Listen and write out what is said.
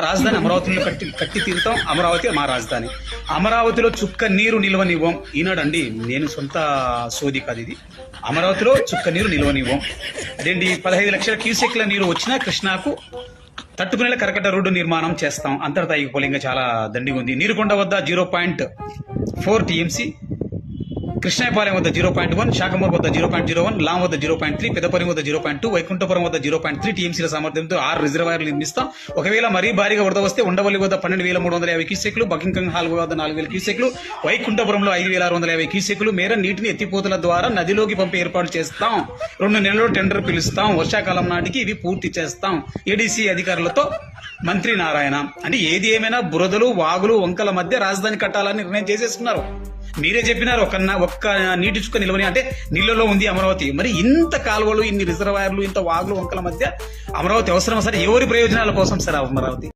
రాజధాని అమరావతిలో కట్టి తీరుతాం. అమరావతి మా రాజధాని. అమరావతిలో చుక్క నీరు నిల్వనివ్వం. ఈనాడండి, నేను సొంత సోది కాదు ఇది. అమరావతిలో చుక్క నీరు నిల్వనివ్వం. అదేంటి 15 లక్షల క్యూసెక్ల నీరు వచ్చినా కృష్ణాకు తట్టుకునేలా కరకట్ట రోడ్డు నిర్మాణం చేస్తాం. అంతర్తా ఈ పోలింగ్ చాలా దండిగా ఉంది. నీరుకొండ వద్ద 0.4 టీఎంసీ, కృష్ణాయపాలెం వద్ద 0.1, శాఖమూరు వద్ద 0.01, లాం వద్ద 0.3, పెద్దపురం వద్ద 0.2, వైకుంఠపురం వద్ద 0.3 టీఎంసీల సామర్థ్యంతో 6 రిజర్వాయర్లు నిర్మిస్తాం. ఒకవేళ మరీ భారీగా వరద వస్తే ఉండవల్లి వద్ద 12,350 క్యూసెక్లు, బకింగ్హామ్ హాల్ వద్ద 4,000 క్యూసెక్లు, వైకుంఠపురంలో 5,650 క్యూసెక్లు మేర నీటిని ఎత్తిపోతల ద్వారా నదిలోకి పంపే ఏర్పాటు చేస్తాం. 2 నెలల్లో టెండర్ పిలుస్తాం. వర్షాకాలం నాటికి ఇవి పూర్తి చేస్తాం. ఏడీసీ అధికారులతో మంత్రి నారాయణ. అంటే ఏది ఏమైనా బురదలు, వాగులు, వంకల మధ్య రాజధాని కట్టాలని నిర్ణయం చేసేసుకున్నారు. మీరే చెప్పినారు ఒక్క నీటి చుక్క నిల్వని, అంటే నీళ్ళలో ఉంది అమరావతి. మరి ఇంత కాలువలు, ఇన్ని రిజర్వాయర్లు, ఇంత వాగులు, వంకల మధ్య అమరావతి అవసరం సార్? ఎవరి ప్రయోజనాల కోసం సార్ అమరావతి?